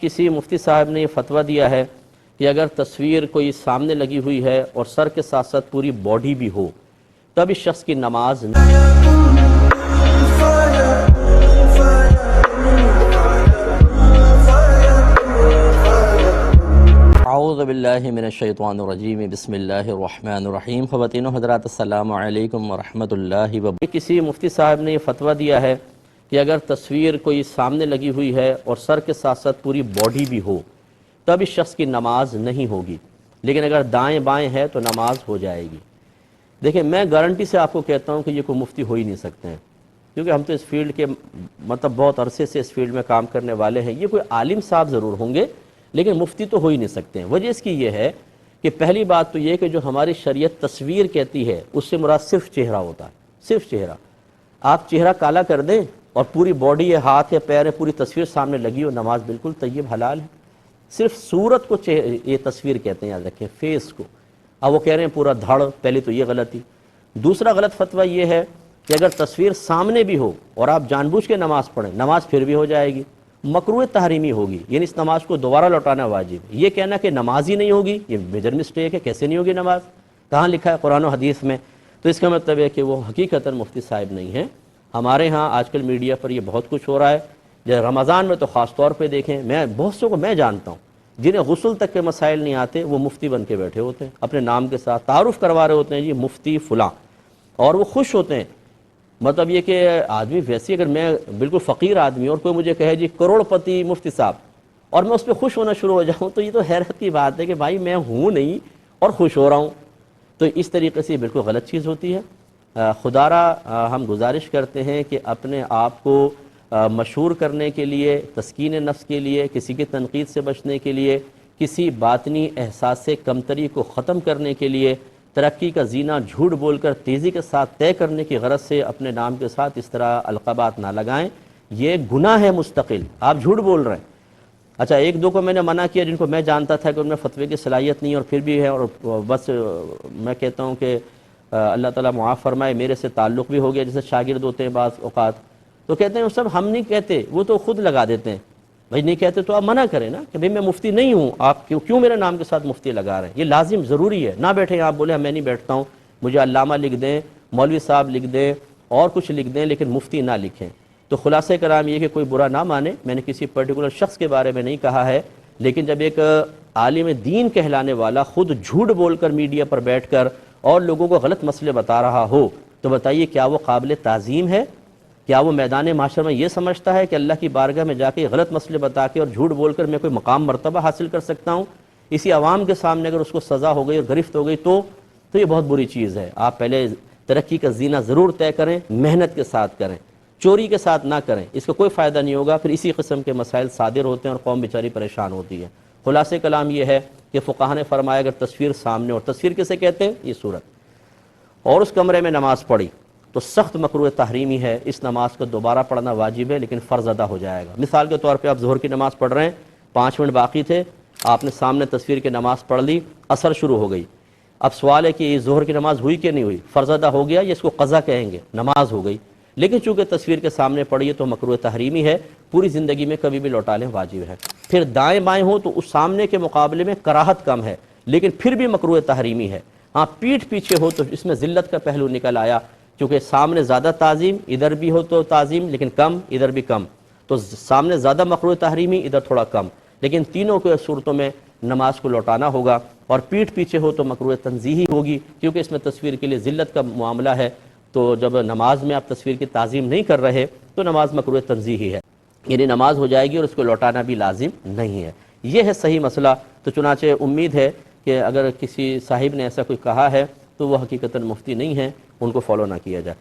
کسی مفتی صاحب نے یہ فتویٰ دیا ہے کہ اگر تصویر کوئی سامنے لگی ہوئی ہے اور سر کے ساتھ ساتھ پوری باڈی بھی ہو تب اس شخص کی نماز اعوذ باللہ من الشیطان الرجیم بسم اللہ الرحمن الرحیم خواتین و حضرات السلام علیکم ورحمۃ اللہ وبرکاتہ۔ کسی مفتی صاحب نے یہ فتویٰ دیا ہے کہ اگر تصویر کوئی سامنے لگی ہوئی ہے اور سر کے ساتھ ساتھ پوری باڈی بھی ہو تب اس شخص کی نماز نہیں ہوگی، لیکن اگر دائیں بائیں ہے تو نماز ہو جائے گی۔ دیکھیں، میں گارنٹی سے آپ کو کہتا ہوں کہ یہ کوئی مفتی ہو ہی نہیں سکتے ہیں، کیونکہ ہم تو اس فیلڈ کے بہت عرصے سے اس فیلڈ میں کام کرنے والے ہیں۔ یہ کوئی عالم صاحب ضرور ہوں گے لیکن مفتی تو ہو ہی نہیں سکتے ہیں۔ وجہ اس کی یہ ہے کہ پہلی بات تو یہ کہ جو ہماری شریعت تصویر کہتی ہے اس سے مراد صرف چہرہ ہوتا ہے، صرف چہرہ۔ آپ چہرہ کالا کر دیں اور پوری باڈی ہے، ہاتھ ہے، پیر ہے، پوری تصویر سامنے لگی ہو، نماز بالکل طیب حلال ہے۔ صرف صورت کو یہ تصویر کہتے ہیں، یاد رکھیں، فیس کو۔ اب وہ کہہ رہے ہیں پورا دھڑ، پہلے تو یہ غلطی۔ دوسرا غلط فتویٰ یہ ہے کہ اگر تصویر سامنے بھی ہو اور آپ جان بوجھ کے نماز پڑھیں، نماز پھر بھی ہو جائے گی، مکروہ تحریمی ہوگی، یعنی اس نماز کو دوبارہ لوٹانا واجب ہے۔ یہ کہنا کہ نماز ہی نہیں ہوگی، یہ میجر مسٹیک ہے۔ کیسے نہیں ہوگی نماز؟ کہاں لکھا ہے قرآن و حدیث میں؟ تو اس کا مطلب ہے کہ وہ حقیقتاً مفتی صاحب نہیں ہیں۔ ہمارے ہاں آج کل میڈیا پر یہ بہت کچھ ہو رہا ہے، جیسے رمضان میں تو خاص طور پہ دیکھیں، میں بہت سے کو میں جانتا ہوں جنہیں غسل تک کے مسائل نہیں آتے، وہ مفتی بن کے بیٹھے ہوتے ہیں، اپنے نام کے ساتھ تعارف کروا رہے ہوتے ہیں، جی مفتی فلاں، اور وہ خوش ہوتے ہیں۔ مطلب یہ کہ آدمی ویسے اگر میں بالکل فقیر آدمی اور کوئی مجھے کہے جی کروڑ پتی مفتی صاحب، اور میں اس پہ خوش ہونا شروع ہو جاؤں، تو یہ تو حیرت کی بات ہے کہ بھائی میں ہوں نہیں اور خوش ہو رہا ہوں۔ تو اس طریقے سے بالکل غلط چیز ہوتی ہے۔ خدا را ہم گزارش کرتے ہیں کہ اپنے آپ کو مشہور کرنے کے لیے، تسکین نفس کے لیے، کسی کی تنقید سے بچنے کے لیے، کسی باطنی احساس کمتری کو ختم کرنے کے لیے، ترقی کا زینہ جھوٹ بول کر تیزی کے ساتھ طے کرنے کی غرض سے اپنے نام کے ساتھ اس طرح القابات نہ لگائیں۔ یہ گناہ ہے مستقل، آپ جھوٹ بول رہے ہیں۔ اچھا، ایک دو کو میں نے منع کیا جن کو میں جانتا تھا کہ ان میں فتوے کی صلاحیت نہیں اور پھر بھی ہے، اور بس میں کہتا ہوں کہ اللہ تعالیٰ معاف فرمائے، میرے سے تعلق بھی ہو گیا، جیسے شاگرد ہوتے ہیں بعض اوقات، تو کہتے ہیں وہ سب ہم نہیں کہتے، وہ تو خود لگا دیتے ہیں۔ بھائی نہیں کہتے تو آپ منع کریں نا کہ بھئی میں مفتی نہیں ہوں، آپ کیوں میرے نام کے ساتھ مفتی لگا رہے ہیں؟ یہ لازم ضروری ہے۔ نہ بیٹھیں آپ بولیں میں نہیں بیٹھتا ہوں، مجھے علامہ لکھ دیں، مولوی صاحب لکھ دیں، اور کچھ لکھ دیں، لیکن مفتی نہ لکھیں۔ تو خلاصہ کلام یہ کہ کوئی برا نہ مانے، میں نے کسی پرٹیکولر شخص کے بارے میں نہیں کہا ہے، لیکن جب ایک عالم دین کہلانے والا خود جھوٹ بول کر میڈیا پر بیٹھ کر اور لوگوں کو غلط مسئلے بتا رہا ہو، تو بتائیے کیا وہ قابل تعظیم ہے؟ کیا وہ میدان معاشر میں یہ سمجھتا ہے کہ اللہ کی بارگاہ میں جا کے غلط مسئلے بتا کے اور جھوٹ بول کر میں کوئی مقام مرتبہ حاصل کر سکتا ہوں؟ اسی عوام کے سامنے اگر اس کو سزا ہو گئی اور گرفت ہو گئی تو یہ بہت بری چیز ہے۔ آپ پہلے ترقی کا زینہ ضرور طے کریں، محنت کے ساتھ کریں، چوری کے ساتھ نہ کریں، اس کا کوئی فائدہ نہیں ہوگا، پھر اسی قسم کے مسائل صادر ہوتے ہیں اور قوم بیچاری پریشان ہوتی ہے۔ خلاصہ کلام یہ ہے کہ فقہا نے فرمایا اگر تصویر سامنے، اور تصویر کسے کہتے ہیں؟ یہ صورت، اور اس کمرے میں نماز پڑھی تو سخت مکروہ تحریمی ہے، اس نماز کو دوبارہ پڑھنا واجب ہے، لیکن فرض ادا ہو جائے گا۔ مثال کے طور پہ آپ ظہر کی نماز پڑھ رہے ہیں، 5 منٹ باقی تھے، آپ نے سامنے تصویر کی نماز پڑھ لی، عصر شروع ہو گئی۔ اب سوال ہے کہ ظہر کی نماز ہوئی کہ نہیں ہوئی؟ فرض ادا ہو گیا یا اس کو قضا کہیں گے؟ نماز ہو گئی، لیکن چونکہ تصویر کے سامنے پڑھی ہے تو مکروہ تحریمی ہے، پوری زندگی میں کبھی بھی لوٹا لیں واجب ہے۔ پھر دائیں بائیں ہو تو اس سامنے کے مقابلے میں کراہت کم ہے، لیکن پھر بھی مکروہ تحریمی ہے۔ ہاں، پیٹھ پیچھے ہو تو اس میں ذلت کا پہلو نکل آیا، کیونکہ سامنے زیادہ تعظیم، ادھر بھی ہو تو تعظیم لیکن کم، ادھر بھی کم، تو سامنے زیادہ مکروہ تحریمی، ادھر تھوڑا کم، لیکن تینوں کے صورتوں میں نماز کو لوٹانا ہوگا۔ اور پیٹھ پیچھے ہو تو مکروہ تنزیہی ہوگی، کیونکہ اس میں تصویر کے لیے ذلت کا معاملہ ہے، تو جب نماز میں آپ تصویر کی تعظیم نہیں کر رہے تو نماز مکروہ تنزیہی ہے، یعنی نماز ہو جائے گی اور اس کو لوٹانا بھی لازم نہیں ہے۔ یہ ہے صحیح مسئلہ۔ تو چنانچہ امید ہے کہ اگر کسی صاحب نے ایسا کوئی کہا ہے تو وہ حقیقتاً مفتی نہیں ہیں، ان کو فالو نہ کیا جائے۔